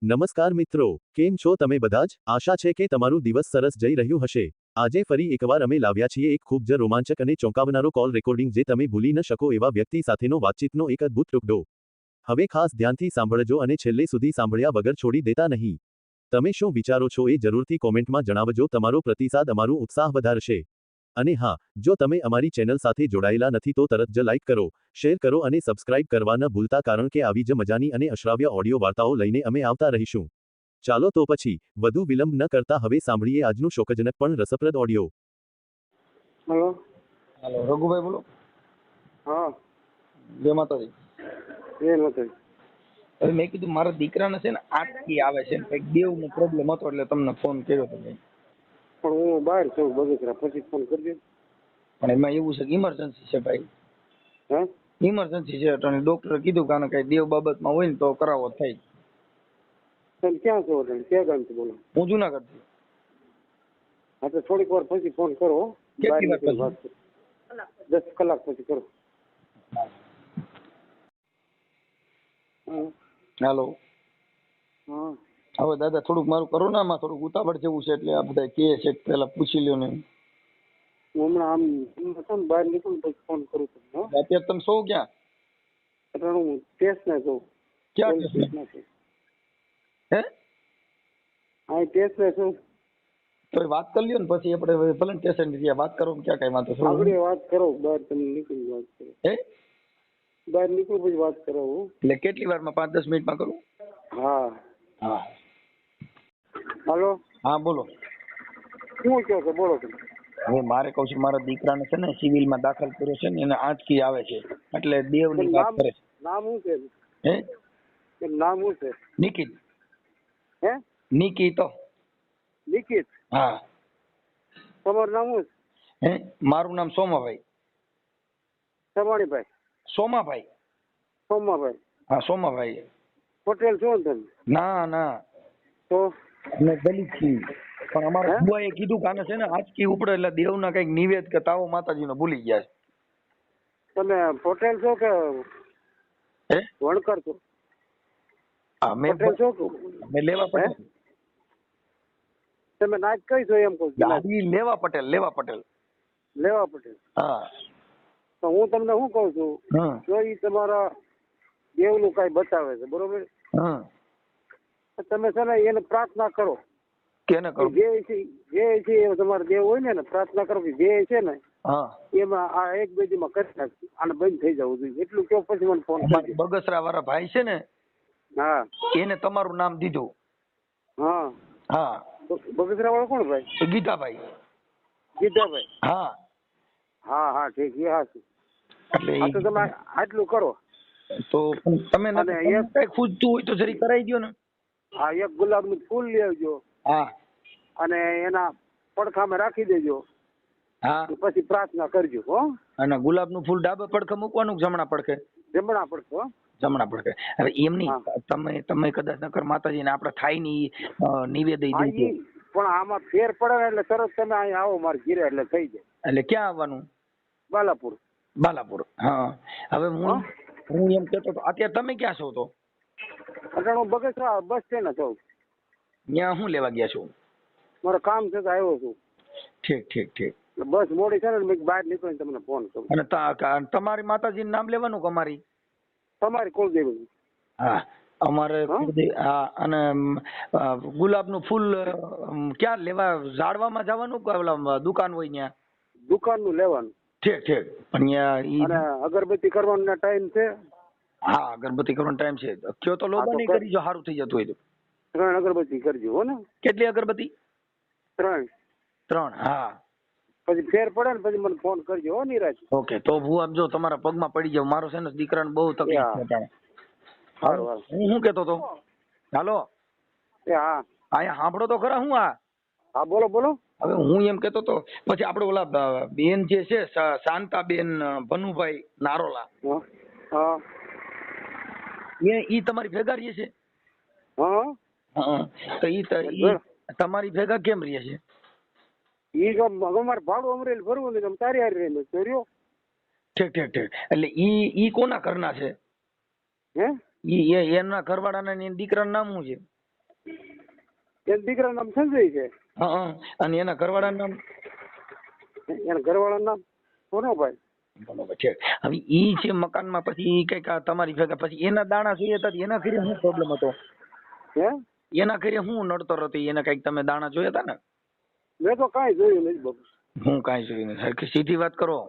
નમસ્કાર મિત્રો, કેમ છો તમે બધા જ? આશા છે કે તમારું દિવસ સરસ જઈ રહ્યું હશે. આજે ફરી એકવાર અમે લાવ્યા છીએ એક ખૂબ જ રોમાંચક અને ચોંકાવનારો કોલ રેકોર્ડિંગ જે તમે ભૂલી ન શકો એવા વ્યક્તિ સાથેનો વાતચીતનો એક અદ્ભુત ટુકડો. હવે ખાસ ધ્યાનથી સાંભળજો અને છેલ્લે સુધી સાંભળ્યા વગર છોડી દેતા નહીં. તમે શું વિચારો છો એ જરૂરથી કોમેન્ટમાં જણાવજો. તમારો પ્રતિસાદ અમારું ઉત્સાહ વધારશે. અને હા, જો તમે અમારી ચેનલ સાથે જોડાયેલા નથી તો તરત જ લાઈક કરો, શેર કરો અને સબસ્ક્રાઇબ કરવા ન ભૂલતા, કારણ કે આવી જ મજાની અને અશ્રાવ્ય ઓડિયો વાર્તાઓ લઈને અમે આવતા રહીશું. ચાલો તો પછી વધુ વિલંબ ન કરતા હવે સાંભળીએ આજનું શોકજનક પણ રસપ્રદ ઓડિયો. હેલો. હાલો, રઘુભાઈ બોલો. હા. જય માતાજી. એ નથી. હવે મેં કીધું મારા દીકરાને છે ને આંખથી આવે છે, કંઈક દેવનો પ્રોબ્લેમ હતો એટલે તમને ફોન કર્યો હતો ભાઈ. પણ હું બહાર છું બગીચરા, પછી ફોન કરજો. પણ એમાં એવું છે કે ઇમરજન્સી છે ભાઈ, હે? ઇમરજન્સી છે અને ડોક્ટરે કીધું કે કઈ દેવ બાબતમાં હોય ને તો કરાવો થાય. તમે ક્યાં છો? ક્યાં ગામથી બોલો? હું જુનાગઢથી. હા તો થોડીક વાર પછી ફોન કરો. કેટલી વાર પછી? વાત કરો. 10 કલાક પછી કરો. હાલો. હા. હવે દાદા થોડુંક મારું કરો ને, આમાં થોડુંક ઉતાવળ જેવું છે એટલે આ બધા કહે છે કે પેલા પૂછી લ્યો ને. હું હમણાં આમ બહાર નીકળું પછી ફોન કરું તમને. અત્યારે તમે સૌ ક્યાં? અત્યારે હું ટેસ્ટ ના છું. ક્યાં પોલીસ ટેસ્ટ? સ્ટેશનમાં છું. હે? હા, ટેસ્ટ ના છું. તો વાત કરી લ્યો ને પછી આપણે ભલે સ્ટેશન વાત કરો, ક્યાં કઈ વાંધો છે? આગળ વાત કરો, બહાર તમે નીકળી વાત કરો. હે? બહાર નીકળું પછી વાત કરો. એટલે કેટલી વારમાં? 5-10 મિનિટમાં કરું? હા. હા. હાલો. હા બોલો. શું કહો છો? બોલો તમે. હવે મારે કહું છું, મારા દીકરાને છે ને સિવિલમાં દાખલ કર્યો છે ને, એને આંચકી આવે છે એટલે દેવની વાત કરે છે. નામ શું છે? હે? એનું નામ શું છે? નિકિત. હે? નિકિતો. નિકિત. હા. તમારું નામ શું છે? હે? મારું નામ સોમાભાઈ. સવાણીભાઈ? સોમાભાઈ. સોમાભાઈ? હા, સોમાભાઈ. પટેલ છો ને તમે? ના ના, તો અમે દલિત છીએ, પણ અમારા બુઆએ કીધું કે આને છે ને આંચકી ઉપડે એટલે દેવના કઈક નિવેદ કે તાવો માતાજીનો ભૂલી ગયા છે. તમે પટેલ છો કે હે? વણકર છો? અમે પટેલ છો કે લેવા પટેલ. તમે નાચ કઈ છો એમ કહું છું? ગાડી લેવા પટેલ. લેવા પટેલ. લેવા પટેલ. હા. તો હું તમને શું કહું છું, હા. જો એ તમારા દેવનું કઈ બતાવે છે, બરોબર, હા. તમે છે ને એને પ્રાર્થના કરો. કેને કરું? જે છે એ તમારા દેવ હોય ને પ્રાર્થના કરો કે જે છે ને હા. એમાં આ એક બેજીમાં કરી નાખી, આને બંધ થઈ જવું જોઈએ એટલું કહો, પછી મને ફોન કરજો. બગસરા વાળા ભાઈ છે ને, હા, એને તમારું નામ દીધું. હા. હા. બગસરા વાળો કોણ ભાઈ? ગીતાભાઈ. ગીતાભાઈ? હા. હા હા, ઠીક. એ હા છે. એટલે હા તો તમે આટલું કરો. તો તમે કઈ ખૂજતું હોય તો જરી કરાવી દો ને. હા, એક ગુલાબનું ફૂલ લઈ આવજો. હા. અને એના પડખામાં રાખી દેજો. હા. પછી પ્રાર્થના કરજો. હો. અને ગુલાબનું ફૂલ ડાબે પડખે મૂકવાનું કે જમણા પડખે? જમણા પડખે. હો. જમણા પડખે. હવે એમ નહીં, તમે કદાચ નકર માતાજીને આપણે થાય ની નિવેદ હા, પણ આમાં ફેર પડે ને એટલે તરત તમે અહીંયા આવો મારા ઘીરે એટલે થઈ જાય. એટલે ક્યાં આવવાનું? બાલાપુર. બાલાપુર. હા. હવે હું એમ કહેતો હતો, અત્યારે તમે ક્યાં છો? તો અત્યારે હું બગસરા બસ સ્ટેન્ડ છું. ત્યાં શું લેવા ગયા છો? મારે કામ છે તો આવ્યો છું. ઠીક ઠીક ઠીક. બસ મોડી છે ને મેં બહાર નીકળીને તમને ફોન કરું. અને તમારી માતાજીનું નામ લેવાનું કે અમારી? તમારી કુળદેવી. હા, અમારે હા. અને ગુલાબનું ફૂલ ક્યાં લેવા? ઝાડવામાં જવાનું કે ઓલા દુકાન હોય ત્યાં? દુકાનનું લેવાનું. ઠીક ઠીક. પણ અને અગરબત્તી કરવાનો ટાઈમ છે? હા, અગરબત્તી કરવાનો ટાઈમ છે. કયો તો લોબા નહીં કરી, જો સારું થઈ જતું હોય તો. 3 અગરબત્તી કરજો. હો ને? કેટલી અગરબત્તી? 3. 3. હા. પછી ફેર પડે ને પછી મને ફોન કરજો. હો નિરાજ. ઓકે. તો હું આમ જો તમારા પગમાં પડી જાવ, મારો છે ને દીકરાને બહુ તકલીફ છે અત્યારે. સારું. હું શું કેતો તો? હાલો. હા. અહીંયા સાંભળો તો ખરા. હું હા, બોલો બોલો. હવે હું એમ કેતો તો, પછી આપડે ઓલા બેન જે છે શાંતાબેન ભનુભાઈ નારોલા, હા, ઈ તમારી ભેગા રહીએ છે? હા. તો ઈ તમારી ભેગા કેમ રહીએ છે? ઈ અમારે ભાડું અમરેલી ભરવું ને તમે તારી હારી રહીને ચોર્યો. ઠીક ઠીક ઠીક. એટલે ઈ કોના ઘરના છે? હે? ઈ એના ઘરવાળાના દીકરાનું નામ શું છે? એ દીકરાનું નામ સંજય છે. હા, અને એના ઘરવાળાનું નામ? એના ઘરવાળાનું નામ સોનાભાઈ. બરોબર છે. હવે ઈ છે મકાનમાં, પછી કઈક આ તમારી ભેગા પછી એના દાણા જોઈએ હતા, એના ઘરે શું પ્રોબ્લેમ હતો? હે એના ઘરે શું નડતર હતી? એને કઈક તમે દાણા જોયા હતા ને? મેં તો કાંઈ જોયું નથી બાબુ. હું કાંઈ જોયું નથી. સરખી સીધી વાત કરો.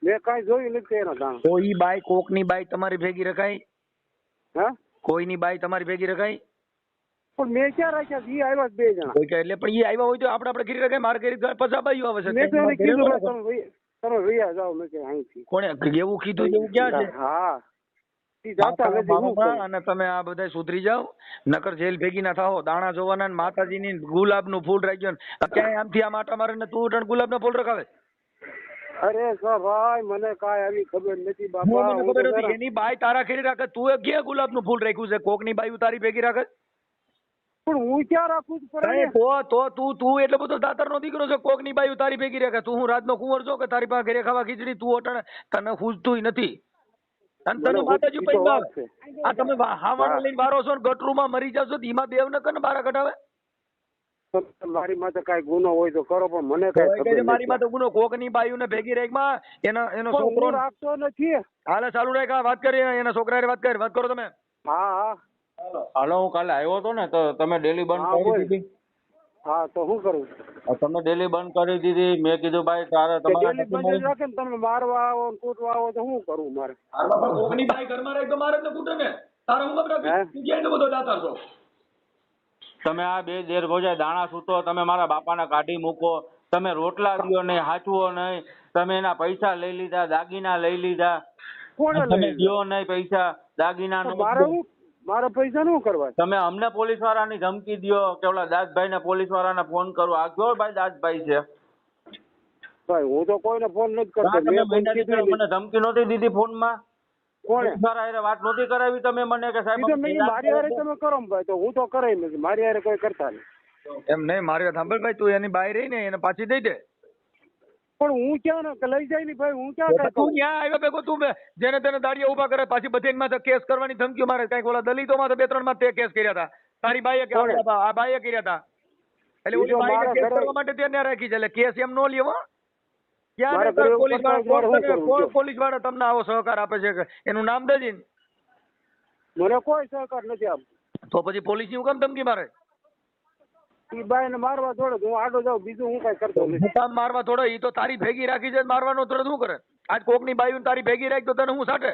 મેં કાંઈ જોયું નથી એના દાણા. તો ઈ બાઈ, કોકની બાઈ તમારી ભેગી રખાય? હે કોઈની બાઈ તમારી ભેગી રખાય? પણ મેં ક્યાં રાખ્યા છે? ઈ આવ્યા જ 2 જણા. કોઈ કે એટલે પણ ઈ આવ્યા હોય તો આપણે ઘરે રખાય. મારે ઘરે પછા બાઈઓ આવે છે. મેં તો એને કીધું કે તમે વૈયા જાઓ. મેં કે અહીંથી. કોણે એવું કીધું? એવું ક્યાં છે? હા ઈ જાતા નથી. હું કહું. અને તમે આ બધા સુધરી જાઓ, નકર જેલ ભેગી ના થાઓ. દાણા જોવાના, માતાજીની ગુલાબનું ફૂલ રાખ્યો ને ક્યાંય આમથી આમ આટા મારે ને તું ત્રણ ગુલાબના ફૂલ રખાવે? અરે સર ભાઈ મને કાંઈ આવી ખબર નથી બાપા. મને હું તો ખબર હતી. જરા- એની બાઈ તારા ઘરે રાખે, તું ક્યાં ગુલાબનું ફૂલ રાખ્યું છે? કોકની બાઈ તારી ભેગી રાખે? પણ હું ક્યાં રાખું છું? પર કઈ તો તું એટલો બધો દાતરનો દીકરો છે, કોકની બાઈ તારી ભેગી રાખે? તું હું રાતનો કુંવર છો કે તારી પાસે ઘરે ખાવા ખીચડી? તું અટાણે તને પૂછતુંય નથી. અને તને માતાજી ઈ તો પૈસા વાત છે. આ તમે હાવાના લઈને બારો છો ને ગટરૂમાં મરી જાવ છો, એમાં દેવ ન કને બારા કઢાવે? મારી માથે કાંઈ ગુનો હોય તો કરો, પણ મને કાંઈ ખબર નથી. મારી માં તો ગુનો કોકની બાઈઓને ભેગી રાખમાં એનો પણ છોકરો હું રાખતો નથી. હાલે ચાલુ રાખ. વાત કરી એના છોકરા વાત કરો તમે. હા હા હાલો, હું કાલે આવ્યો હતો ને તો તમે ડેલી બંધ હા, કરી બોલ. દીધી. હા તો શું કરું? તમે ડેલી બંધ કરી દીધી. મેં કીધું ભાઈ તારે કે તમારા ડેલી બંધ જ રાખે ને, તમે મારવા આવો ને કૂટવા આવો તો શું કરવું મારે? કોકની બાઈ ઘરમાં રાખ તો મારે જ કૂટે ને. તારે હું ખબર હે? તું ક્યાં એટલો બધો દાતાર છો? તમે આ 2 દેર ગોજા દાણા સૂતો, તમે મારા બાપાને કાઢી મૂકો, તમે રોટલા દ્યો નહીં, હાચવો નહીં, તમે એના પૈસા લઈ લીધા, દાગીના લઈ લીધા, કોણે લઈ તમે લીધા? દ્યો નહીં પૈસા, દાગીના તો નો મારે શું? મારા પૈસા શું કરવા? તમે અમને પોલીસ વાળાની ધમકી દ્યો કે ઓલા દાસભાઈ ને પોલીસ વાળાને ફોન કરો. આ કયો ભાઈ દાસભાઈ છે? ભાઈ હું તો કોઈને ફોન નથી કરતો. હા, તમે મેં કોઈ મહિના કીધું દીકરા નહીં. મને ધમકી નહોતી દીધી ફોનમાં? કોણે? મારા હારે વાત નહોતી કરાવી તમે મને કે સાહેબ ઈ તો મેં મારી હારે તમે કરો ને ભાઈ, તો હું તો કરાય નથી. મારી હારે કોઈ કરતા નહીં. એમ નહીં, મારી વાત સાંભળ ભાઈ. તું એની બાઈ રહી ને એને પાછી દઈ દે. પણ હું ક્યાં ને લઈ જાય નહીં ભાઈ. હું ક્યાં કાંઈ તું કહું? ત્યાં આવ્યો ભેગો તું જેને તેને દાડિયા ઉભા કરે, પાછી બધી માં કેસ કરવાની ધમકીઓ મારે. કઈક ઓલા દલિતોમાં તો 2-3 માં તે કેસ કર્યા હતા. તારી બાઈએ કોણે? આ બાઈએ કર્યા હતા. એટલે ઈ ઓલી તો બાઈને મારા કેસ ઘરે- કરવા માટે ત્યાં રાખી છે. એટલે કેસ એમ નો લેવો. ક્યાં મારા ને ઘરે એવું પોલીસ કરતા હોય ત્યારે શું કરવું? પોલીસ વાળા તમને આવો સહકાર આપે છે કે એનું નામ દેજી ને. મને કોઈ સહકાર નથી આપતો. તો પછી પોલીસ ની હું કેમ ધમકી મારે? ઈ બાઈને મારવા દોડે તો હું આડો જાઉં. બીજું હું કાંઈ કરતો નથી. હું કામ મારવા થોડો? ઈ તો તારી ભેગી રાખી છે, મારવાનો થોડો શું કરે? આજ કોકની બાયું તારી ભેગી રાખી તો તને હું સાટે?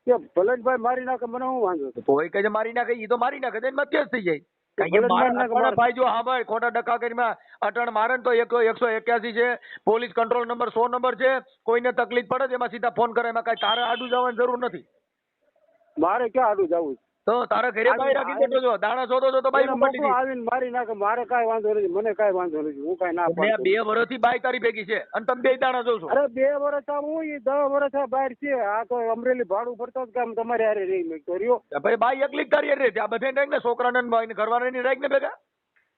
કે ભલે જ ભાઈ મારી નાખે, મને શું વાંધો છે? તો એ કહે છે મારી નાખે, ઈ તો મારી નાખે, એમાં કેસ થઈ જાય. કારણ કે ભલે જ મારી નાખે, મારા મારે- ભાઈ જો હા ભાઈ ખોટા ડખા કરીને અટણ મારે ને તો 181 છે, પોલીસ કંટ્રોલ નંબર 100 નંબર છે. કોઈને તકલીફ પડે છે એમાં સીધા ફોન કરે, એમાં કઈ તારે આડું જવાની જરૂર નથી. મારે ક્યાં આડું જવું છે? તો તારા ઘરે બાઈ રાખી દેતો જો દાણા શોધો છો તો બાઈ એને ઉપડી મોકલો આવીને મારી નાખે. મારે કાંઈ વાંધો નથી. મને કાંઈ વાંધો નથી. હું કાંઈ ના પાડતો. 2 વર્ષથી બાઈ તારી ભેગી છે અને તમે 2 દાણા જો છો. અરે 2 વર્ષ આ હું ઈ 10 વર્ષ આ બહાર છે. આ તો અમરેલી ભાડું ભરતો જ કામ તમારે હારે રહી મેં તો રહ્યો. ભાઈ બાઈ એકલી જ તારી હારે રહે. આ બધે રાખ ને છોકરાને ને બાઈને ઘરવાળાને રાખ ને ભેગા.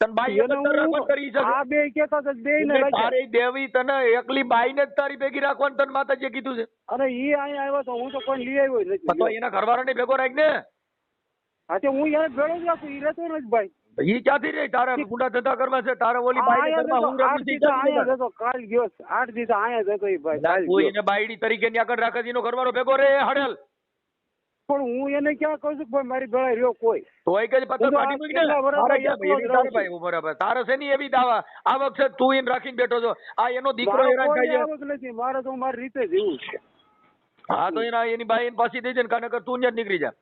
તને બાઈ એક જ એને રાખવા હું કરી શકે. આ બે કહેતા હતા બે ને એટલે તારે દેવી તને એકલી બાઈને જ તારી ભેગી રાખવાનું તને માતાજીએ કીધું છે. અને ઈ અહીંયા આવ્યો તો હું તો કોઈ લઈ આવ્યો જ તો નથી. એના ઘરવાળાને ભેગો રાખ ને. હા તે હું યાર ભેળો જ રાખું. ઈ રહેતો નથી ભાઈ. ઈ ક્યાંથી રહી? તારે ગુંડા ધંધા કરવા છે, તારે ઓલી બાઈ ઘરમાં હું આઠ રાખી દિવસ અહીંયા જતો. કાલ ગયો 8 દિવસ અહીંયા જતો ઈ ભાઈ. કાલ કોઈ ગયો. એને બાયડી તરીકે ની આગળ રાખે છે, એનો ઘરવાળો ભેગો રે હડેલ. પણ હું એને ક્યાં કહું છું કે ભાઈ મારી ભેળા રહ્યો કોઈ? તો એ કઈ પત્તર હું તો કાઢી મૂકી ને. કેટલા વર્ષ તારે એકલો ક્યાં જ એવી રહું તારે છું. ભાઈ ઉભો રહે. તારે છે ની એવી દાવા આ વખતે તું એને રાખીને બેઠો છો. આ એનો દીકરો મારે હેરાન કોઈ થાય છે. આવક નથી. મારે તો મારી રીતે જીવું છે. હા તો એની બાઈ એને પાછી દઈ દે ને, કાને કર તું જ નીકળી જા.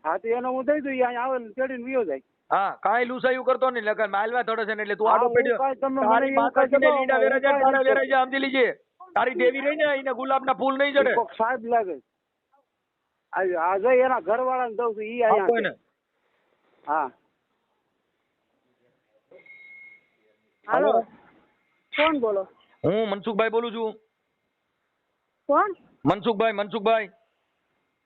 હા તો એને હું દઈ દઉં. ઈ અહીંયા આવે ને ચડીને વિયો જાય. હા કાંઈ લુસાયું કરતો નહીં. લગન માલવા થોડે છે ને એટલે તું હા, આડો હું પડ્યો. કાંઈ તમે મને તારી એવું માતાજીને કાંઈ લીડા કહેતો, વેરા જાય, હું તારા કાંઈ વેરા જાય, સમજી લીજે. તારી દેવી રહી ને એને ગુલાબના ફૂલ નહીં ચડે. કોક સાહેબ લાગે. આ જઈ એના ઘરવાળાને દઉં છું. ઈ અહીંયા આપો એને. છે. હા હાલો કોણ બોલો? હું મનસુખભાઈ બોલું છું. કોણ? મનસુખભાઈ.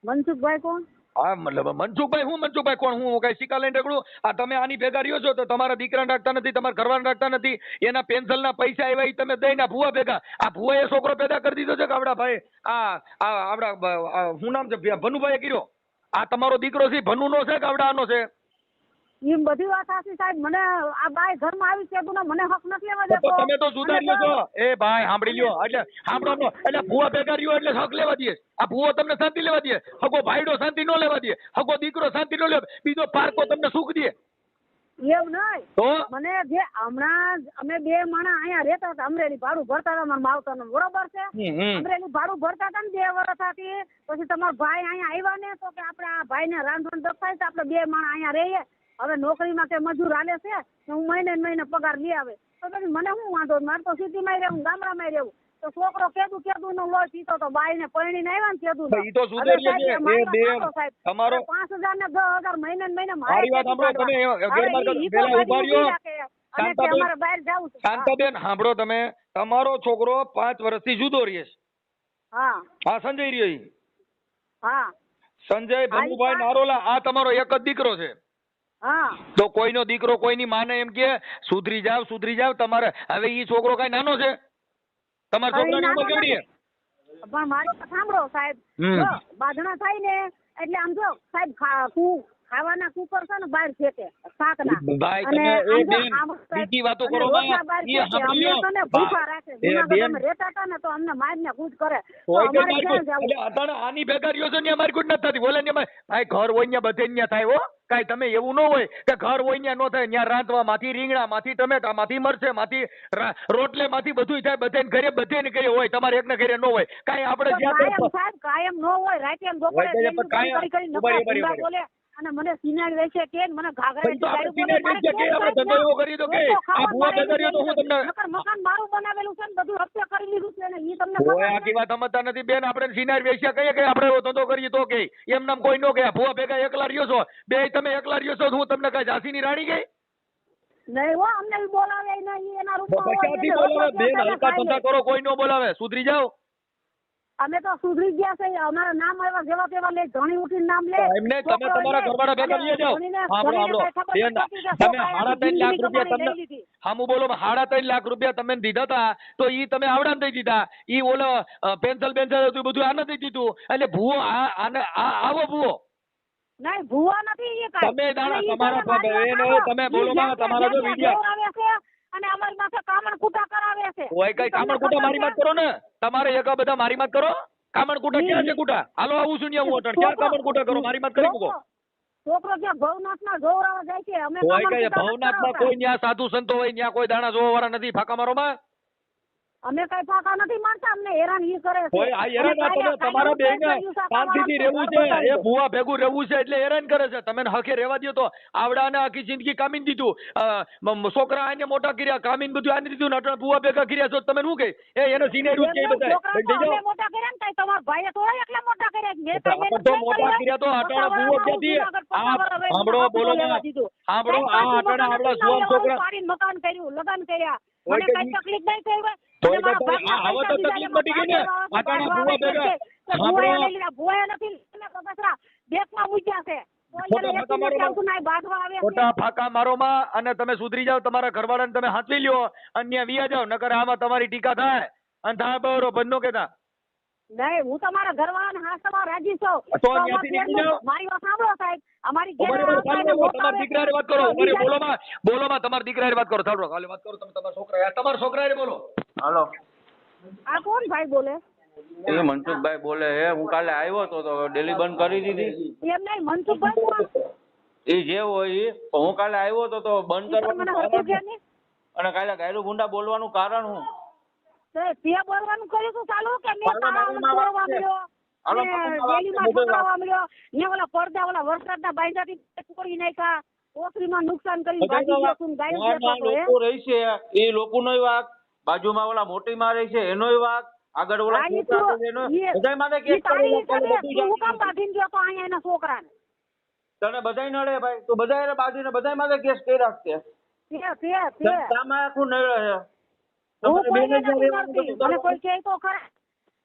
મનસુખભાઈ કોણ? હા મતલબ મનસુખભાઈ કોણ? હું કઈ સિક્કા લઈને રગડું? આ તમે આની ભેગા રહ્યો છો તો તમારા દીકરાને રાખતા નથી, તમારા ઘરવાળાને રાખતા નથી. એના પેન્શનના પૈસા આવ્યા ઈ તમે દઈને ભૂવા ભેગા. આ ભૂવાએ છોકરો પેદા કરી દીધો છે કે આવડા ભાઈ શું નામ છે ભનુભાઈએ કર્યો? આ તમારો દીકરો છે ભનુનો છે કે આવડાનો છે? એમ બધી વાત સાચી સાહેબ. મને આ બાય ઘરમાં આવી છે ને મને હક નથી લેવા તો દેતો. તમે તો સુધાર્યો છો. એ ભાઈ સાંભળી લ્યો, એટલે સાંભળો, એટલે ભૂવા ભેગા રહ્યો એટલે હક લેવા દે. આ ભૂવો તમને શાંતિ લેવા દે? હગો ભાઈડો શાંતિ નો લેવા દે? હગો દીકરો શાંતિ નો લેવા? બીજો પારકો તમને સુખ દે? એમ નહીં. તો મને જે હમણાં અમે બે માણસ અહીંયા રહેતા હતા, અમરેલી ભાડું ભરતા હતા મારા માવતરનું, બરોબર છે. અમરેલી ભાડું ભરતા હતા ને 2 વર્ષથી. પછી તમારા ભાઈ અહીંયા આવ્યા ને તો કે આપણે આ ભાઈને રાંધણ દફાય તો આપણે 2 માણસ અહીંયા રહીએ. હવે નોકરીમાં કે મજૂર હાલે છે તો હું મહિને ને મહિને પગાર લઈ આવે તો પછી મને શું વાંધો? મારે તો સિટીમાં રહેવું, ગામડામાં રહેવું. તો છોકરો કેદું નો લોહી પીતો તો બાઈને પરણીને આવ્યા ને કેદું. ઈ તો સુધરીએ છે. એ બેન તમારો 5,000 ને 10,000 મહિને ને મહિને મારી વાત સાંભળો. તમે ગેરમાર્ગ પેલા ઉભા રહ્યો. અમારે બહાર જવું છે. શાંતાબેન સાંભળો, તમે તમારો છોકરો 5 વર્ષથી જુદો રહે છે. હા હા, સંજય રહ્યો ઈ. હા સંજય ભનુભાઈ નારોલા, આ તમારો એક જ દીકરો છે. હા તો કોઈનો દીકરો કોઈની માને એમ કે સુધરી જાવ. તમારે હવે ઈ છોકરો કઈ નાનો છે? તમારા છોકરાની ઉંમર કેવડી છે? પણ મારી વાત સાંભળો સાહેબ. જો બાંધણા થાય ને એટલે આમ જો સાહેબ ખાવાના કુકર છે ને બહાર ફેંકે શાકના. ભાઈ અને તમે આમ એ જો બેન આમ બીજી વાતો કરો રોટલા માં. બહાર ઈ ફેંકે. અમને સાંભળ્યો. તો ને ભૂખા રાખે. એ જૂનાગઢ બેન અમે રહેતા હતા ને તો અમને મારીને કૂટ કરે. તો કોઈ કે અમારે ક્યાં જવું? એટલે અટાણે આની ભેગા રહ્યો છો ને મારી કુટ નથી થતી. બોલે ને ભાઈ ઘર હોય ને બધે ન્યા થાય હો. કાઈ તમે એવું ન હોય કે ઘર હોય ન્યા નો થાય. ન્યા રાંધવા માંથી રીંગણા માંથી ટમેટા માંથી મરચે માંથી રોટલે માંથી બધું થાય. બધે ઘરે હોય. તમારે એકને ઘરે ન હોય. કાઈ આપણે જ્યાં કાયમ સાહેબ કાયમ ન હોય. રાતે એમ બપોરે કાયમ બોલે અને મને સિનાર વેચે કે મને મકાન મારું બનાવેલું છે ને બધું હપ્તે કરી લીધું છે ને ઈ તમને ખબર આખી વાત સમજતા નથી બેન. આપણે સિનાર વેચ્યા કહીએ કે આપણે એવો ધંધો કરીએ તો કે એમ નામ કોઈ નો કે ભૂવા ભેગા એકલા રહ્યો છો. બે તમે એકલા રહ્યો છો. હું તમને કઈ ઝાંસીની રાણી ગઈ? નહીં હો, અમને બોલાવે નહીં. એના રૂપમાં ક્યાંથી બોલાવે? બેન હલકા ધંધા કરો, કોઈ નો બોલાવે. સુધરી જાઓ. અમે તો સુધરી ગયા છે. અમારા નામ આવ્યા જેવા તેવા લે, ઘણી ઉઠીને નામ લે. એમને તમે તમારા ઘરવાળા ભેગા લઈ જાઓ. સાંભળો બેન, તમે 3.5 લાખ રૂપિયા તમને હામું બોલો 3.5 લાખ રૂપિયા તમે દીધા હતા તો ઈ તમે આવડા દઈ દીધા. ઈ ઓલો પેન્સિલ હતું બધું આને દઈ દીધું. એટલે ભૂવો આવો ભૂવો નહીં ભૂવા નથી. એ કાંઈ તમે દાણા તમારા તમે બોલો માં તમારા જો વિડિયો આવે છે અને અમારી માથે કામણ કૂટા કરાવે છે. કોઈ કઈ કામણ કૂટા મારી વાત કરો ને. તમારે એક બધા મારી વાત કરો. કામણ કૂટા ક્યાં છે કૂટા? હાલો આવું છું હું અટણ. ક્યાં કામણ કૂટા કરો? મારી વાત કરી મૂકો. છોકરો ત્યાં ભવનાથમાં જોવરાવા જાય છે. અમે કોઈ કઈ ભવનાથમાં કોઈ ન્યા સાધુ સંતો હોય ન્યા કોઈ દાણા જોવા વાળા નથી. ફાકા મારો માં અમે કઈ ફાકા નથી મારતા. અમને હેરાન ઈ કરે છે. કોઈ આ હેરાન ના તમે તમારા બેને શાંતિથી રહેવું છે. એ ભૂવા ભેગું રહેવું છે એટલે હેરાન કરે છે. તમે હકે રહેવા દો તો આવડાને આખી જિંદગી કામીન દીધું. છોકરા આને મોટા કર્યા, કામીન બધું આને દીધું ને અટણ ભૂવા ભેગા કર્યા છો. તમે શું કે એને સિનેરિયો કે બધા મોટા કર્યા ને કઈ તમારા ભાઈએ થોડા એકલા મોટા કર્યા. આપણે તો મોટા કર્યા તો અટણ ભૂવો ક્યાંથી? સાંભળો બોલો સાંભળો આ અટણ આવડા સુવામ છોકરા મકાન કર્યું, લગન કર્યા. મને કઈ તકલીફ નહીં થઈ હોય. હવે તો તકલીફ મટી ગઈ ને. અટાણા ભૂવા ભેગા ભૂવા નથી બેકમાં મૂક્યા છે. ખોટા ફાકા મારો માં અને તમે સુધરી જાવ. તમારા ઘરવાળાને તમે હાથવી લ્યો. અન્ય વિયા જાવ. નકર આમાં તમારી ટીકા થાય અને થાય બરો બંધો કેતા નહીં. હું તમારા ઘરવાળાને હાથમાં રાજી છું. તો ત્યાંથી નીકળી જાઓ. મારી વાત સાંભળો સાહેબ. અમારી તમારા દીકરાની વાત કરો. બોલો માં તમારા દીકરાની વાત કરો. સાંભળો કાલે વાત કરો. તમે તમારા છોકરા બોલો. હાલો, આ કોણ ભાઈ બોલે? એ મનસુખભાઈ બોલે હે. હું કાલે આવ્યો તો ડેલી બંધ કરી દીધી. એમ નહીં મનસુખભાઈ કોણ? એ જે હોય હું કાલે આવ્યો તો બંધ કરવાનું મને અને કાલે ગાયરું ગુંડા બોલવાનું કારણ હું તે બોલવાનું કર્યું તું ચાલુ કે મેં તાળામાં બોલવા મળ્યો ડેલીમાં પકડવા મળ્યો ને ઓલા પડદા ઓલા વરસાદના બાંધાથી તોડી નાખ્યા. ઓસરીમાં નુકસાન કરી લોકો રહી છે એ લોકોનો વાક, બાજુમાં ઓલા મોટી માં રહી છે એનો વાક, આગળ ઓલા બધા માથે કેસ છોકરાને તને બધા નડે ભાઈ તો બધા બાજુ બધા માથે કેસ કરી રાખશે. આખું નડે છે. મને કોઈ કહે તો ખરા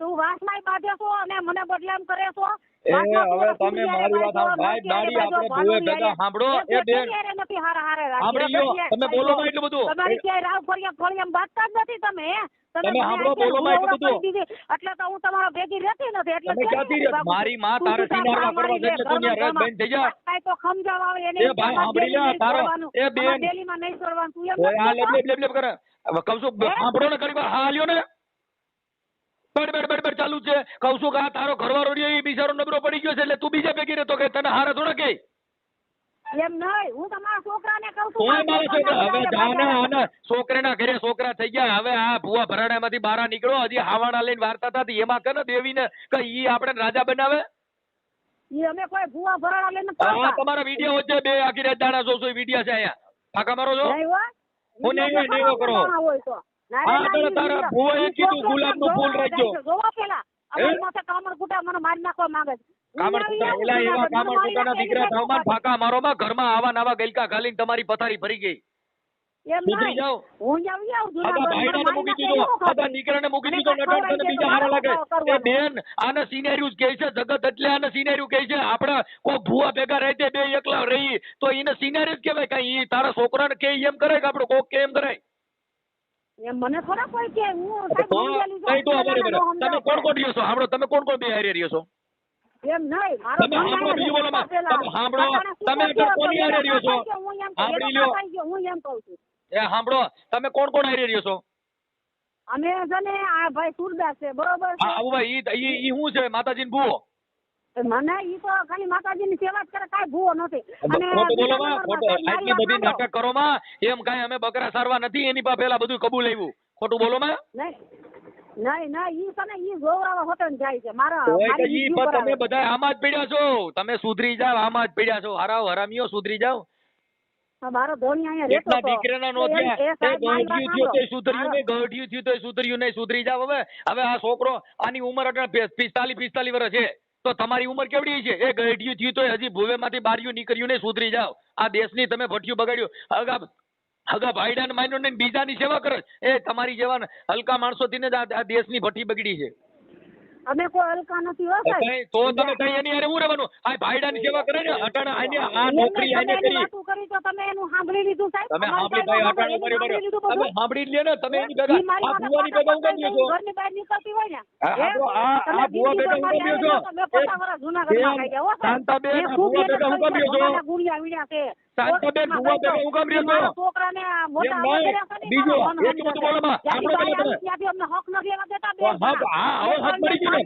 તું વાસમાં બાંધે છો અને મને બદલામ કરે છો એ હવે તમે મારી વાત ભાઈ દાડી આપણે ભૂવે ભેગા સાંભળો એ બેન નથી હારા હારે સાંભળી લ્યો તમે બોલો માં એટલું બધું તમારી ક્યાંય રાવ ફળિયામ બાંધતા જ નથી તમે તમે સાંભળો બોલો માં એટલું બધું એટલે તો હું તમારો ભેગી રહેતી નથી એટલે તમે ક્યાંથી રહે મારી માં તારે સિનારવા કરવા છે એટલે તું ત્યાં રસ બેન થઈ જા કાઈ તો સમજાવ આવે એને એ ભાઈ સાંભળી લે તારો એ બેન ડેલીમાં નહીં છોડવાનું તું એમ ઓય આ લેબ કરે હવે કહું છું સાંભળો ને કરી હા લ્યો ને બડ ચાલુ છે કહું છું કે આ તારો ઘરવાળો રહ્યો એ બિચારો નબળો પડી ગયો છે એટલે તું બીજા ભેગી રહેતો કે તને હારા થોડા કે એમ નહીં હું તમારા છોકરાને કહું છું કોઈ મારો છોકરા હવે જાને આને છોકરાના ઘરે છોકરા થઈ ગયા હવે આ ભુવા ભરાડામાંથી બહાર નીકળો હજી હાવાણા લઈને વાર્તા થતી એમાં કે ને દેવીને કે ઈ આપણે રાજા બનાવે ઈ અમે કોઈ ભૂવા ભરાડા લઈને આ તમારા વિડિયો છે બે આખી રાત દાડા જોશો વિડિયો છે અહીંયા ફાકા મારો છો નહીં હોય હું નહીં કરો હોય તો હા તો તારા ભુવાએ કીધું ગુલાબનું ફૂલ રાખજો જોવા પેલા અમારી માથે કામર કુટા મને મારી નાખવા માંગે છે કામર કુટા એલા એવા કામર કુટાના દીકરા થાવમાં ફાકા મારોમાં ઘરમાં આવા નવા ગલકા ખાલીને તમારી પથારી ભરી ગઈ એમ સુધરી જાઓ હું આવી આવું આદા ભાઈડાને મૂકી દીધો આદા દીકરાને મૂકી દીધો નટણ તને બીજા હારા લાગે એ બેન આને સિનેરિયું કહે છે જગત એટલે આને સિનેરિયું કહે છે આપણે કોઈ ભૂવા ભેગા રહેતે બે એકલા રહી તો એને સિનેરિયું જ કહેવાય કઈ ઈ તારા છોકરાને કે એમ કરે કે આપણે કોક કે એમ કરાય એમ મને થોડા કોઈ કે હું કઈ તો અમારે તમે કોણ કોણ રહ્યો છો સાંભળો તમે કોણ કોણ બે હારે રહ્યો છો એમ નહીં તમે સાંભળો બીજું બોલો માં તમે સાંભળો તમે અત્યારે કોની હારે રહ્યો છો સાંભળી લ્યો હું એમ કહું છું એ સાંભળો તમે કોણ કોણ હારે રહ્યો છો અમે છે ને આ ભાઈ સુરદાસ છે બરોબર હા આવું ભાઈ ઈ શું છે માતાજીને ભૂવો મને ઈ તો ખાલી માતાજીની સેવા જ કરે કાંઈ ભૂવો નથી ખોટું બોલો માં ખોટું આટલી બધી નાટક કરો માં એમ કાંઈ અમે બકરા સારવા નથી એની પાસે પેલા બધું કબૂલ આવ્યું ખોટું બોલો માં નહીં ઈ છે ને ઈ જોવરાવા હોટલ જાય છે મારા ઈ પણ તમે બધા આમાં જ પડ્યા છો તમે સુધરી જાવ આમાં જ પડ્યા છો હરાવ હરામીઓ સુધરી જાવ મારો ધોની અહીંયા રહેતો એટલા દીકરાના નો થયા એ ગઢિયું થયું તો સુધર્યું નહીં ગઢિયું થયું તો સુધર્યું નહીં સુધરી જાવ હવે આ છોકરો આની ઉંમર 45 વર્ષ છે તો તમારી ઉંમર કેવડી છે એ ગઢિયું થયું તો હજી ભુવેમાંથી બારીયું નીકળ્યું નહીં સુધરી જાવ આ દેશની તમે ભઠ્યું બગાડ્યું હગા ભાઈડાને માન્યો ને બીજાની સેવા કરે એ તમારી જેવા હલકા માણસોથી ને આ દેશની ભઠ્ઠી બગડી છે અમે કોઈ હલકા નથી હો સાહેબ તો તમે કઈ એની હારે હું રહેવાનું આ ભાઈડાની સેવા કરે ને અટાણા આ નોકરી આને કરી વાતો કરી તો તમે એનું સાંભળી લીધું સાહેબ તમે સાંભળી ભાઈ અટાણા બરાબર તમે સાંભળી લ્યો ને તમે એની ભેગા આ ભુવાની ભેગા હું કામ છો ઘરની બહાર નીકળતી હોય ને આ ભુવા ભેગા હું કામ છો તમે પોતા વરા જૂનાગઢમાં ખાઈ ગયા હો શાંતાબેન આ ભુવા ભેગા હું કામ છો ગુણિયા વિણ્યા છે શાંતાબેન ભુવા ભેગા હું કામ છો છોકરાને મોટા બીજો એટલું બધું બોલો માં આપણે પેલા તમે ત્યાંથી અમને હક નથી એવા દેતા બે હા હવે હક મળી ગયો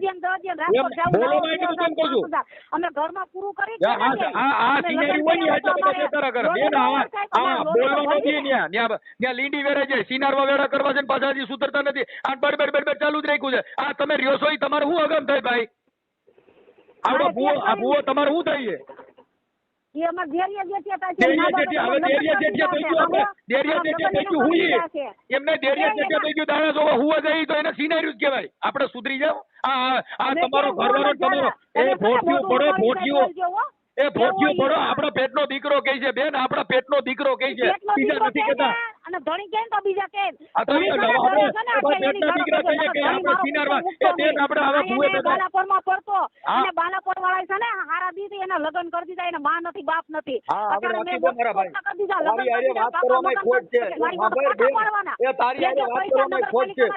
બોલો માં એટલું બધું કહું છું અમે ઘરમાં પૂરું કરી આ સિનેરી હોય ને એટલે બધા બેતારા કરે બેન આ બોલવા નથી ન્યા લીંડી વેરે છે સિનારવા વેરા કરવા છે ને પાછા હજી સુધરતા નથી આ બડ ચાલુ જ રાખ્યું છે આ તમે રહ્યો છો ઈ તમારે શું અગમ થાય ભાઈ આવડો ભૂવો તમારે શું થાય છે એ અમાર દેરિયા જેઠિયા હવે દેરિયા જેઠિયા થઈ ગયું આપણે દેરિયા જેઠિયા થઈ ગયું હુઈ એમને દેરિયા જેઠિયા થઈ ગયું દાણા જોવા હુવા જાય તો એને સિનાર્યું જ કહેવાય આપણે સુધરી જાવ આ તમારો ઘરવાળો તમારો એ ભોટિયું પડો ભોટિયું એ ભોટિયું પડો આપણા પેટનો દીકરો કહે છે બેન આપણા પેટનો દીકરો કહે છે બીજા નથી કહેતા અને ધણી કેમ તો બીજા કેમ આ તો આપણે પેટના દીકરા કહીએ કે આપણે સિનારવા એ બેન આપણે હવે ભૂએ બેઠા બાલાપોરમાં પડતો અને બાલાપોર વાળા છે ને હારા દીધી એના લગ્ન કરી દીધા એને માં નથી બાપ નથી આપણે રાખી દો મારા ભાઈ તારી હારે વાત કરવામાં ખોટ છે એ તારી હારે વાત કરવામાં ખોટ છે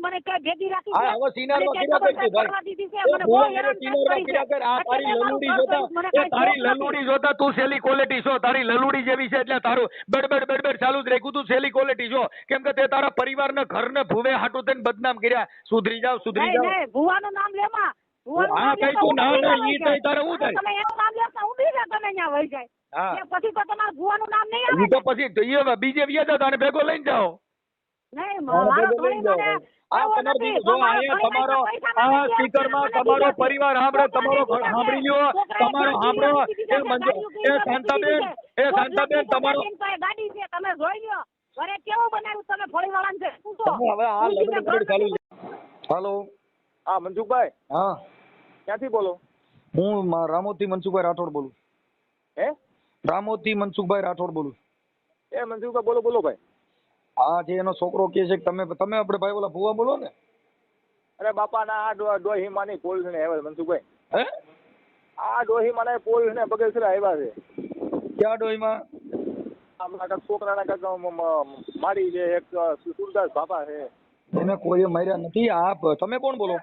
મને ક્યાં ભેગી રાખી હા હવે સિનારવા કિરા કરી ભાઈ એ ભૂએ હારે સિનારવા કિરા કર આ તારી લલુડી જોતા એ તારી લલુડી જોતા તું સેલી ક્વોલિટી છો તારી લલુડી જેવી છે એટલે તારું બડ ચાલુ જ રાખ્યું તું સેલી ક્વોલિટી છો કેમ કે તે તારા પરિવારને ઘરને ભૂવે હાટું તેને બદનામ કર્યા સુધરી જાવ ભુવાનું નામ લેમાં હા કઈ તું ના ઈ તઈ તારે હું થાય તમે એનું નામ લેતા ઉભી રહે તમે ત્યાં વહી જાય હા પછી તો તમારું ભુવાનું નામ નહીં આવે ઈ તો પછી એ બીજે વ્યાજ હતા અને ભેગો લઈને જાઓ નહીં મારો થોડી મને આ તમારો જો આયા તમારો આ સ્પીકરમાં તમારો પરિવાર સાંભળે તમારો ઘર સાંભળી લ્યો તમારો સાંભળો એ મંજુ એ શાંતાબેન તમારો ગાડી છે તમે જોઈ લ્યો ઘરે કેવું બનાવ્યું તમે ફળીવાળાને છે પૂછો હવે આ લગન ચાલુ છે હાલો હા મનસુખભાઈ હા ક્યાંથી બોલો હું રામોદથી મનસુખભાઈ રાઠોડ બોલું હે રામોદથી મનસુખભાઈ રાઠોડ બોલું એ મનસુખભાઈ બોલો ભાઈ હા જે એનો છોકરો કહે છે કે તમે આપણે ભાઈ ઓલા ભુવા બોલો ને અરે બાપા ના આ ડોહી માની કોલ ને હવે મનસુખભાઈ હે આ ડોહી મને પોલીસ ને બગેસરા આવ્યા છે. ક્યાં ડોહીમાં? હમણાં કાંઈક છોકરાના કાંઈક મારી છે એક સુરદાસ બાપા છે. એને કોઈએ માર્યા નથી. આ તમે કોણ બોલો?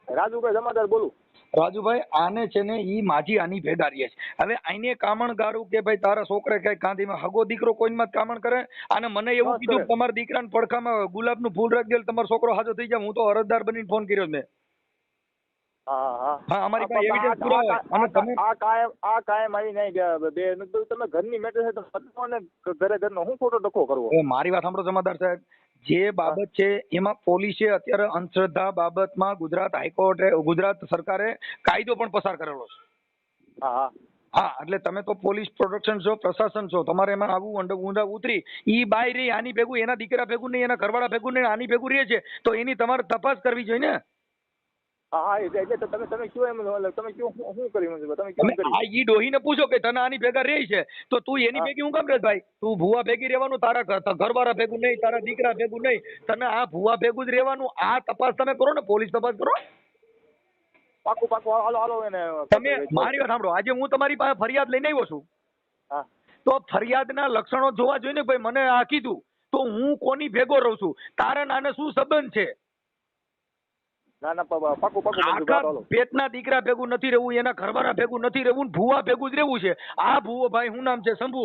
રાજુભાઈ જમાદાર બોલું. રાજુભાઈ, આને છે ને ઈ માજી આની ભેગા રહીએ છે. હવે આઈને કામણ ગારું કે ભાઈ તારા છોકરે કઈ કાંધીમાં હગો દીકરો કોઈમાં કામણ કરે. અને મને એવું બસ કીધું કરે. કે તમારા દીકરાને પડખામાં ગુલાબનું ફૂલ રાખી દે, તમારો છોકરો હાજો થઈ જાય. હું તો અરજદાર બનીને ફોન કર્યો મેં. હા, અમારી પાસે એવિડન્સ પુરાવા છે. અને તમે આ કાયમ આવી નહીં ગયા બે તમે ઘરની મેટર છે તો બતાવો ને ઘરે ઘરનો હું ખોટો ડખો કરવો. એ મારી વાત સાંભળો જમાદાર સાહેબ, જે બાબત છે એમાં પોલીસે અત્યારે અંધશ્રદ્ધા બાબતમાં ગુજરાત હાઈકોર્ટે, ગુજરાત સરકારે કાયદો પણ પસાર કરેલો છે. હા હા, એટલે તમે તો પોલીસ પ્રોટેક્શન છો, પ્રશાસન છો, તમારે એમાં આવું ઊંડા ઉતરી ઈ બાય રહી આની ભેગું, એના દીકરા ભેગું નહીં, એના ઘરવાળા ભેગું નહીં, આની ભેગું રહે છે, તો એની તમારે તપાસ કરવી જોઈએ ને. હા એટલે તમે કયો એમ તમે કયો શું કર્યું તમે કેમ તમે આ ઈ ડોહીને પૂછો કે તને આની ભેગા રહે છે તો તું એની ભેગી હું કામ રહે ભાઈ? તું ભૂવા ભેગી રહેવાનું, તારા ઘરવાળા ભેગું નહીં, તારા દીકરા ભેગું નહીં, તને આ ભૂવા ભેગું જ રહેવાનું. આ તપાસ તમે કરો ને, પોલીસ તપાસ કરો. પાકું હાલો એને તમે મારી વાત સાંભળો, આજે હું તમારી પાસે ફરિયાદ લઈને આવ્યો છું. હા તો ફરિયાદના લક્ષણો જોવા જોઈએ ને ભાઈ. મને આ કીધું તો હું કોની ભેગો રહું છું, તારા નાને શું સંબંધ છે? ના પાકું આખા પેટના દીકરા ભેગું નથી રહેવું, એના ઘરવાળા ભેગું નથી રહેવું, ભૂવા ભેગું જ રહેવું છે. આ ભૂવો ભાઈ શું નામ છે? શંભુ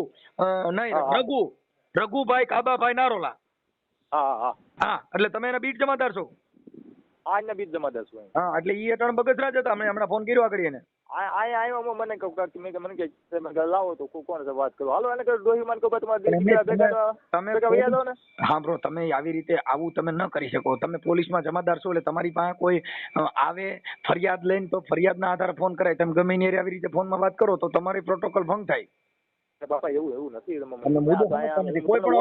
નહીં, રઘુભાઈ કાબાભાઈ નારોલા. હા હા, એટલે તમે એના બીટ જમાદાર છો. આજના બીજ જમાદાર છું. હા, એટલે ઈ અટણ બગસરા જ હતા. અમે હમણાં ફોન કર્યો આગળ એને. આવ્યો મને મને કે લાવો તો કોણ છે વાત કરો. હાલો એને ડોહી માન કહું તમારા ભેગા ને. હા બ્રો, તમે આવી રીતે આવું તમે ન કરી શકો. તમે પોલીસમાં જમાદાર છો એટલે તમારી પાસે કોઈ આવે ફરિયાદ લઈને તો ફરિયાદના આધારે ફોન કરાય. તમે ગમે એને આવી રીતે ફોનમાં વાત કરો તો તમારી પ્રોટોકોલ ભંગ થાય. બાપા એવું નથી. કોઈ પણ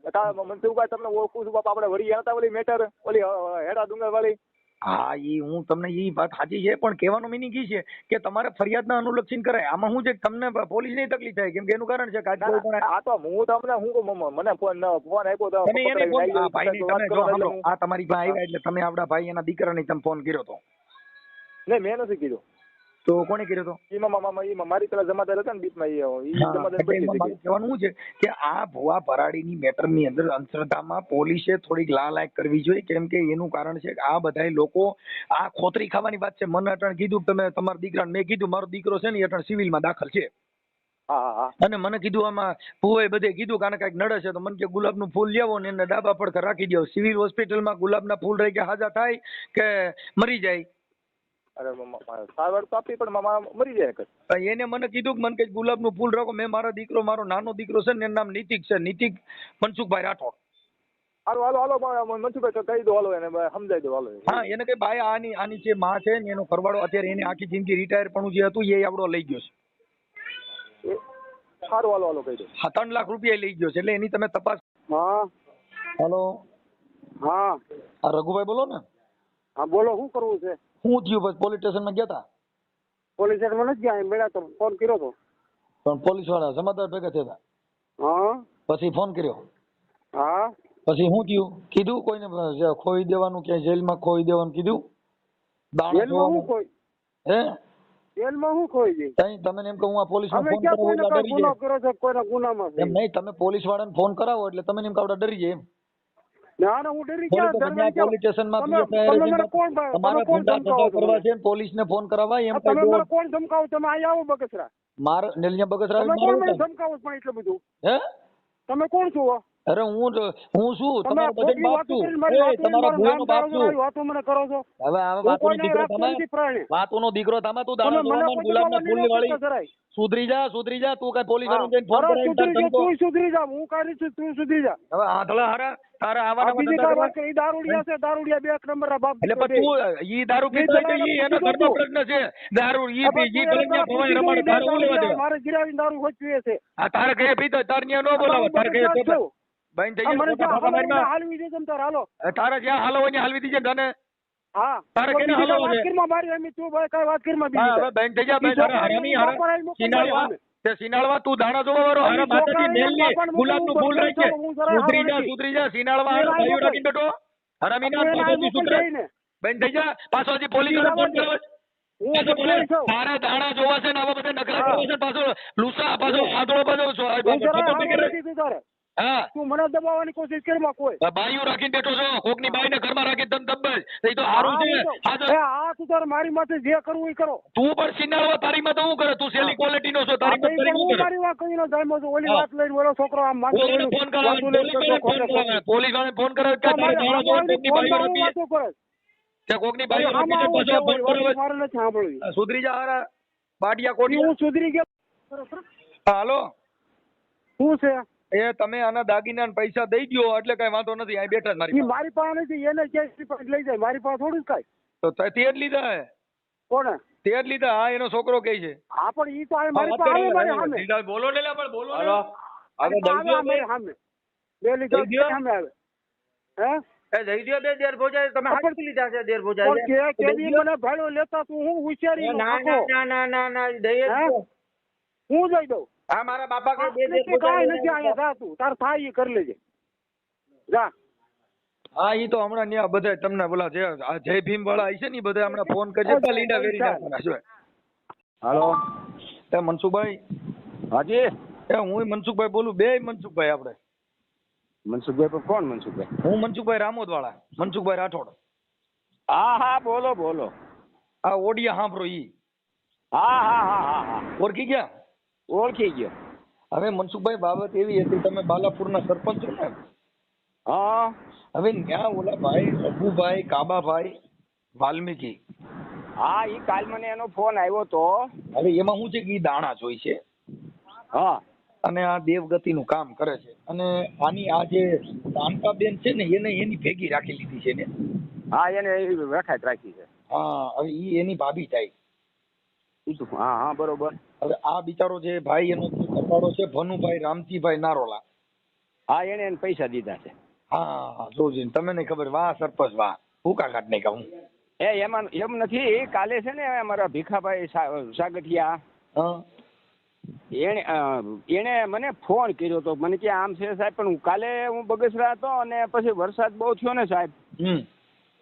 અરજદાર મનસુખભાઈ તમને ઓળખું છું બાપા. આપણે વળી હતા ઓલી મેટર ઓલી હેડા ડુંગર વાળી. હા, ઈ હું તમને ઈ વાત સાચી છે, પણ કહેવાનો મિનિંગ ઈ છે કે તમારે ફરિયાદના અનુલક્ષીને કરાય. આમાં શું છે તમને પોલીસની તકલીફ થાય, કેમ કે એનું કારણ છે કે આજ કોઈ પણ આ તો હું તમને મને ફોન આપ્યો તો તમે એને ફોન ભાઈની તમે જો સાંભળો, આ તમારી પાસે આવ્યા એટલે તમે આપડા ભાઈ એના દીકરાને તમે ફોન કર્યો તો? નહીં, મેં નથી કીધું. તો કોને કર્યો તો? એમાં મારી પેલા જમાદાર હતા ને બીચમાં કહેવાનું શું છે કે આ ભુવા ભરાડીની મેટરની અંદર અંધશ્રદ્ધામાં પોલીસે થોડીક લાલાયક કરવી જોઈએ. કેમ કે એનું કારણ છે કે આ બધા લોકો આ ખોતરી ખાવાની વાત છે. મને અટણ કીધું તમે તમારા દીકરાને, મેં કીધું મારો દીકરો છે ને અટણ સિવિલમાં દાખલ છે. અને મને કીધું આમાં ભુવાએ બધે કીધું કે આને કઈક નડે છે તો મને કે ગુલાબનું ફૂલ લેવો ને એને ડાબા પડખે રાખી દો. સિવિલ હોસ્પિટલમાં ગુલાબના ફૂલ રહી કે હાજા થાય કે મરી જાય? અરે સારવાર તો આપી પણ મરી જાય. એને મને કીધું કે મને કઈ ગુલાબનું ફૂલ રાખો. મેં મારા દીકરો, મારો નાનો દીકરો છે ને એનું નામ નીતિક છે, નીતિક મનસુખભાઈ રાઠોડ. હાલો મનસુખભાઈ કહી દો, હાલો એને સમજાઈ દો. હાલો હા, એને કઈ ભાઈ આની જે માં છે ને એનો ઘરવાળો અત્યારે એને આખી જિંદગી રિટાયર પણ જે હતું એ આવડો લઈ ગયો છે. સારું હાલો કહી દો. હા, 3 લાખ રૂપિયા લઈ ગયો છે એટલે એની તમે તપાસ. હા હેલો, હા આ રઘુભાઈ બોલો ને? હા બોલો, શું કરવું છે? શું થયું? બસ પોલીસ સ્ટેશનમાં ગયા હતા? પોલીસ સ્ટેશનમાં નથી ગયા, મેળા તો ફોન કર્યો હતો. પણ પોલીસ વાળા જમાદાર ભેગા થયા હતા? હા. પછી ફોન કર્યો? હા. પછી શું થયું? કીધું કોઈને ખોઈ દેવાનું કે જેલમાં ખોઈ દેવાનું કીધું? જેલમાં હું ખોઈ? હે? જેલમાં હું ખોઈ જઈ? તમે એમ કે હું આ પોલીસમાં અમે ફોન ક્યાં કરાવું એટલે કોઈને ડરી ગુનો જાય? કર્યો છે? કોઈના ગુનામાં છે એમ નહીં, તમે પોલીસ વાળાને ફોન કરાવો એટલે તમે એમ કાવડા ડરી જાય એમ? ના ના, હું ડરી ગયા. પોલીસ સ્ટેશનમાં તમે મને કોણ તમારા કોણ ધંધા ધમકાવો કરવા છે પોલીસને ફોન કરાવાય એમ? તમે મને કોણ ધમકાવો? તમે અહીંયા આવો બગસરા. માર નેલિયા બગસરા તમે કોણ મને ધમકાવો પણ એટલું બધું? હે? તમે કોણ છો? અરે હું શું તમે તમારો બજન બાપ છું, તમારા ભૂવાનો બાપ છું. વાતો મને કરો છો. હવે આ વાતોનો દીકરો તમે, વાતોનો દીકરો તમે, તું દાણા જોવામાં ગુલાબના ફૂલની વાળી સુધરી જા. તું કઈ પોલીસ વાળાને જઈને ફોન કરાવીને તાર ધમકો. તું સુધરી જા, હું કાઢી છું, તું સુધરી જા. હવે આંધળા હારા તારા આવાના બીજી ધંધા કાંઈ વાત કરવા. છે? ઈ દારૂડિયા છે, દારૂડિયા બે એક નંબર ના બાપ. એટલે પણ તું ઈ દારૂ પીતો હોય તો ઈ એનો ઘરનો પ્રશ્ન છે. દારૂ ઈ પી, ઈ કલંગિયા ભવાઈ રમાડે, તારે હું લેવા દે? મારે ગિરાવીને દારૂ હોચવીએ છે. આ તારે કઈ પીતો તાર ન્યા નો બોલાવે, તારે કઈ પીતો બેન થઈ મને જાય. હાલવી દે તમ તાર, હાલો. તારે જ્યાં હાલો હોય હાલવી દીજે તને. હા, તારે કેને હાલવા દે? વાત કરમાં મારી એમ તું ભાઈ કઈ વાત કરમાં હા, બીજી હવે બેન થઈ જા. બેન તારે હરામી હારા સિનાળવા તે સિનાળવા તું દાણા જોવા વાળો હારા માતાજી મેલની ગુલાબનું ફૂલ રહી છે. સુધરી જા સિનાળવા હારા ભાઈઓ રાખીને બેઠો હરામી ના પાછો સુધરે. બેન થઈ જા, પાછો હજી પોલીસ વાળા ફોન કરે. હું બધું છું. તારે દાણા જોવા છે ને આવા બધા નખરા કરવા છે પાછો લુસા પાછો આંધળો પાછો છો તું જરા આમાં નથી તું તારે. હા તું મને દબાવવાની કોશિશ કરી માં કોઈ. બાઈઓ રાખીને બેઠો છો કોકની બાઈને ઘરમાં રાખીને તને દબાય એ તો સારું છે આ તું તારે મારી માથે જે કરવું એ કરો. તું પણ સિનારવા તારી માં તો હું કરે તું સેલી ક્વોલિટી નો છો તારી માં તારી હું હું કરે મારી વાત કરીને જામ્યો છું. ઓલી વાત લઈને ઓલો છોકરો આમ માંગે પોલીસને ફોન કરાવે પોલીસ વાળાને ફોન કરાવે કે તારે દાણા જોવા કોકની બાઈઓ રાખી તે કોકની બાઈઓ રાખી છે પાછો ફોન કરાવે મારે નથી સાંભળવી. સુધરી જા હારા બાડિયા કોટી હું સુધરી ગયો. હાલો શું છે એ તમે આના દાગીના ને પૈસા દઈ દ્યો એટલે કઈ વાંધો નથી અહીં બેઠા જ મારી ઈ મારી પાસે નથી. એને ક્યાંય લઈ જાય મારી પાસે થોડું જ કાંઈ. તો તે જ લીધા હે કોને? તે જ લીધા હા એનો છોકરો કહે છે હા પણ ઈ તો આ મારી પાસે આવે મારી સામે. સીધા બોલો ને લા, પણ બોલો ને. હાલો મારી પાસે આવે મારી સામે. બે લીધા દઈ દ્યો. સામે આવે. હે? એ જઈ દ્યો બે દેર ભોજાય તમે હાથથી લીધા છે દેર પણ ભોજાય કેદી મને ભાડો લેતા તું હું હોશિયારી ના ના ના ના ના દઈ જ હે? દ્યો. હું જઈ દઉં. હા મારા બાપા કઈ બે દેર કાંઈ નથી ભોજાય અહીંયા જા તું તાર થાય ઈ કરી લેજે જા. હા ઈ તો હમણાં ન્યા બધા તમને બોલા જે આ જય ભીમ વાળા છે ને ઈ બધા હમણાં ફોન કરજે તો લીંડા વેરી નાખવાના છે. હાલો એ મનસુખભાઈ હાજી એ હું મનસુખભાઈ બોલું બે મનસુખભાઈ આપણે મનસુખભાઈ પણ કોણ મનસુખભાઈ? હું મનસુખભાઈ રામોદ વાળા મનસુખભાઈ રાઠોડ હા હા બોલો બોલો. આ ઓડિયા સાંભળો ઈ હા હા હા હા હા ઓળખી ગયા ઓળખી ગયો. હવે મનસુખભાઈ બાબત એવી હતી તમે બાલાપુરના સરપંચ છો ને હા હવે ત્યાં ઓલા ભાઈ રઘુભાઈ કાબાભાઈ વાલ્મીકી હા ઈ કાલ મને એનો ફોન આવ્યો તો. હવે એમાં શું છે કે ઈ દાણા જોઈ છે હા અને આ દેવગતિનું કામ કરે છે અને આની આ જે કાનકાબેન છે ને એને એની ભેગી રાખી લીધી છે ને હા એને રખાત રાખી છે. હા હવે ઈ એની ભાભી થાય હા હા બરોબર. હવે આ બિચારો જે ભાઈ એનો જે કપાળો છે ભનુભાઈ રામજીભાઈ નારોલા હા એને પૈસા દીધા છે. હા જોજે તમે નહીં ખબર વાહ સરપંચ વાહ ભૂકા કાઢ નહીં કહું એમાં એમ નથી. કાલે છે ને અમારા ભીખાભાઈ સાગઠિયા હા એને મને ફોન કર્યો તો. મને કે આમ છે સાહેબ પણ કાલે હું બગસરા હતો અને પછી વરસાદ બહુ થયો ને સાહેબ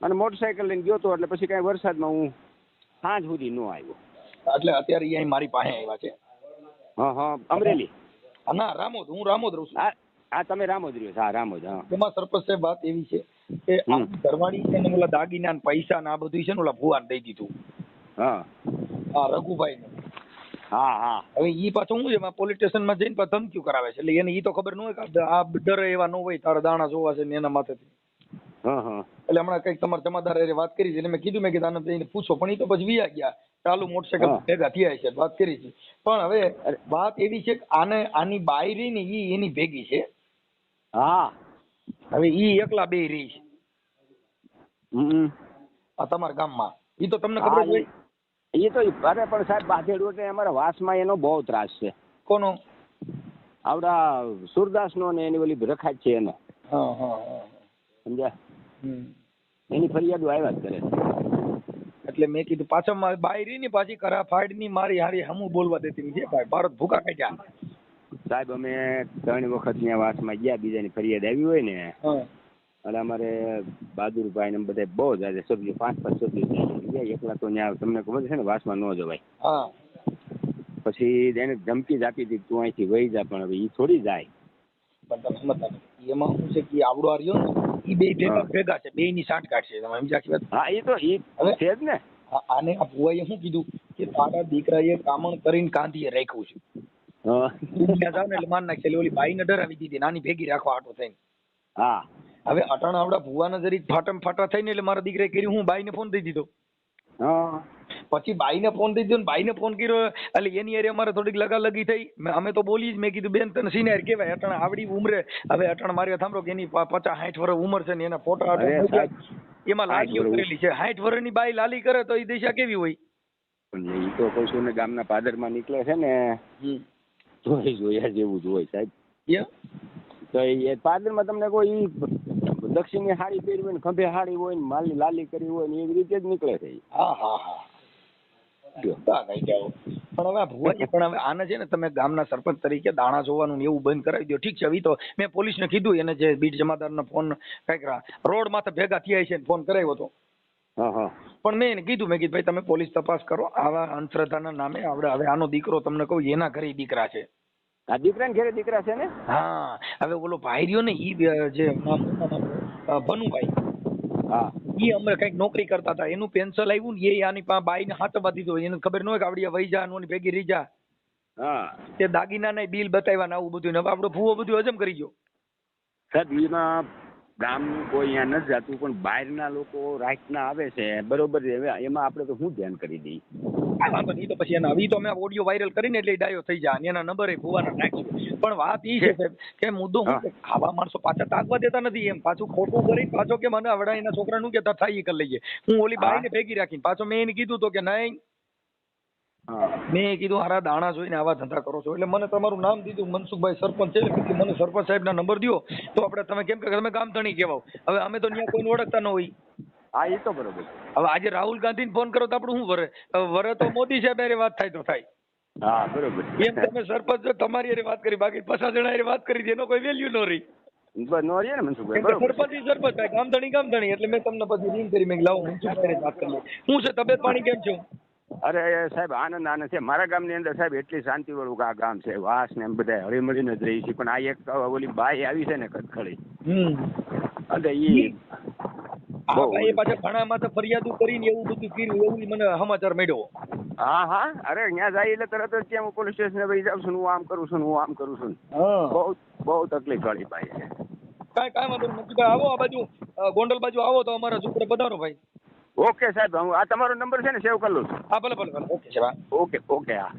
અને મોટરસાયકલ લઈને ગયો તો એટલે પછી કઈ વરસાદમાં હું સાંજ સુધી ન આવ્યો. એટલે અત્યારે ઈ અહીં મારી પાસે આવ્યા છે. હા હા અમરેલી. ના રામોદ હું રામોદ રહું છું. હા હા તમે રામોદ રહ્યો છો. હા રામોદ. હા એમાં સરપંચ સાહેબ વાત એવી છે કે આ ઘરવાળી છે ને ઓલા દાગીના ને પૈસા ને આ બધું છે ને ઓલા ભુવાને દઈ દીધું હા આ રઘુભાઈ ને. હા હા હવે ઈ પાછું શું છે પોલીસ સ્ટેશન માં જઈને પાછું ધમકીઓ કરાવે છે એટલે એને ઈ તો ખબર ન હોય કે આ ડરે એવા ન હોય તારા દાણા જોવા છે ને એના માથેથી. હા હા એટલે હમણાં કઈક તમારા જમાદાર હારે વાત કરી છે મેં કીધું મેં કીધું આને જઈને પૂછો પણ ઈ તો પછી વિયા ગયા ચાલુ મોટરસાયકલ ભેગા થયા છે વાત કરી છે પણ હવે વાત એવી છે કે આની બાઈ રહી ને ઈ એની ભેગી છે. હા હવે ઈ એકલા બે રહી છે આ તમારા ગામમાં ઈ તો તમને ખબર જ હોય. એ તો અરે પણ સાહેબ બાધેડું એટલે અમારા વાસમાં એનો બહુ ત્રાસ છે. કોનો? આવડા સુરદાસનો ને એની ઓલી રખાત છે એને. હા હા હા સમજ્યા? એની ફરિયાદો આવ્યા જ કરે. એટલે મેં કીધું પાછળ બાઈ રહી ને પાછી કરા ફાડ ની મારી હારી હમું બોલવા દેતી છે ભાઈ ભારત ભૂકા કાઢ્યા. સાહેબ અમે 3 વખત ત્યાં વાસમાં ગયા બીજાની ફરિયાદ આવી હોય ને એટલે અમારે બહાદુરભાઈ ને બધા બહુ જ આજે સભ્યો 5-5 સભ્યો ગયા એકલા તો ત્યાં તમને ખબર છે ને વાસમાં ન જવાય. હા પછી એને ધમકી જ આપી હતી તું અહીંથી વહી જા પણ હવે ઈ થોડી જાય. પણ તમે સમજતા નથી એમાં શું છે કે આવડો હાર્યો ને ઈ બે ભેગા છે બે ની સાંઠગાંઠ છે તમે સમજ્યા વાત. હા એ તો ઈ છે જ ને. આને આ ભુવાએ શું કીધું કે તારા દીકરાએ કામણ કરીને કાંધીએ રાખ્યું છે. ત્યાં જાવ ને એટલે માર નાખે ઓલી બાઈ ને ડરાવી દીધી નાની ભેગી રાખવા આટો થઈને. હા હવે અટાણા આવડા ભુવાના જરીક ફાટમ ફાટા થઈને એટલે મારા દીકરાએ કર્યું હું બાઈને ફોન દઈ દીધો. હા પછી બાઈને ફોન દઈ દીધો ને બાઈને ફોન કર્યો એટલે એની હારે અમારે થોડીક લગાલગી થઈ અમે તો બોલી જ મેં કીધું બેન તને સિનિયર કહેવાય અટાણા આવડી ઉંમરે હવે અટાણા મારે સાંભળો કે એની 50-60 વર્ષ ઉંમર છે ને એના ફોટા એમાં લાલીઓ કરેલી છે 60 વર્ષની બાઈ લાલી કરે તો એ દિશા કેવી હોય. પણ એ તો કહું છું ને ગામના પાદરમાં નીકળે છે ને જોયા જેવું જ હોય સાહેબ. તો એ પાદરમાં તમને કોઈ દક્ષિણની હાડી પહેરી હોય ને ખંભે હાડી હોય ને માલની લાલી કરી હોય ને એવી રીતે જ નીકળે છે. હા હા હા પણ હવે ભુવાજી પણ હવે આને છે ને તમે ગામના સરપંચ તરીકે દાણા જોવાનું એવું બંધ કરાવી દો. ઠીક છે હવે તો મેં પોલીસને કીધું એને જે બીટ જમાદારનો ફોન કઈક રોડ માથે ભેગા થયા છે ફોન કરાવ્યો હતો. હા હા પણ મેં એને કીધું, મેં કીધું ભાઈ તમે પોલીસ તપાસ કરો, આવા અંધશ્રદ્ધાના નામે આપણે હવે આનો દીકરો તમને કહું એના ઘરે દીકરા છે. આ દીકરાને ઘરે દીકરા છે ને? હા હવે ઓલો ભાઈ રહ્યો ને ઈ જે ભનુભાઈ, હા ઈ અમે કઈક નોકરી કરતા હતા, એનું પેન્શન આવ્યું ને એ આની પાસે બાઈને હાથમાં દીધો, એને ખબર ન હોય કે આવડી વહી જા આની ભેગી રહી જા, હા તે દાગીના બિલ બતાવ્યા ને આવું બધું, ને હવે આપણો ભૂવો બધું હજમ કરી ગયો. સાહેબ એમાં ગામનું કોઈ અહીંયા નથી જતું, પણ બહારના લોકો રાતના આવે છે બરોબર છે. હવે એમાં આપણે તો શું ધ્યાન કરી દઈએ? આ વાંધો નહીં, તો પછી એના હવે તો અમે ઓડિયો વાયરલ કરીને એટલે ડાયો થઈ જાય અને એના નંબર ભૂવાના નાખ્યો. પણ વાત ઈ છે સાહેબ કે મુદ્દો હું કે આવા માણસો પાછા તાકવા દેતા નથી, એમ પાછું ખોટું કરી પાછો કે મને આવડા એના છોકરાનું કે થાય ઈ કરી લઈએ. હું ઓલી બાઈને ભેગી રાખીને પાછો મેં એને કીધું તો કે નહીં, મેં કીધું હારા દાણા જોઈને આવા ધંધા કરો છો, એટલે મને તમારું નામ દીધું મનસુખભાઈ સરપંચ છે, એટલે મને સરપંચ સાહેબના નંબર દો તો આપણે તમે કેમ કે તમે ગામ ધણી કહેવાઓ. હવે અમે તો ત્યાં કોઈને ઓળખતા ન હોય. હા એ તો બરોબર. હવે આજે રાહુલ ગાંધીને ફોન કરો તો આપણું શું વરે તો મોદી સાહેબ હારે વાત થાય તો થાય. હા બરોબર. એમ તમે સરપંચ તમારી હારે વાત કરી, બાકી 50 જણા હારે વાત કરી એનો કોઈ વેલ્યુ ન રહી. નો રે ને મનસુખભાઈ, સરપંચ ભાઈ ગામ ધણી, એટલે મેં તમને પછી રિંગ કરી, મેં લાવો મનસુખભાઈ વાત કરી. શું છે તબિયત પાણી કેમ છે? અરે સાહેબ આનંદ છે. મારા ગામની અંદર સાહેબ એટલી શાંતિ વાળું આ ગામ છે, વાસ ને એમ બધા હળી મળીને જ રહી છે. પણ આ એક ઓલી બાઈ આવી છે ને કદખળી, અને ઈ હા ભાઈ પાછા ઘણામાં તો ફરિયાદો કરીને એવું બધું કર્યું એવું મને સમાચાર મળ્યો. હા હા અરે અહીંયા જાય એટલે તરત જ ત્યાં હું પોલીસ સ્ટેશને ભાઈ જાઉં છું, હું આમ કરું છું, હું આમ કરું છું. બહુ તકલીફ વાળી બાઈ છે. કાંઈ વાંધો નથી, આવો આ બાજુ ગોંડલ બાજુ આવો તો અમારા છોકરે પધારો ભાઈ. ઓકે સાહેબ, હું આ તમારો નંબર છે ને સેવ કરી લઉં છું. હા ભલે ઓકે છે. ઓકે હા.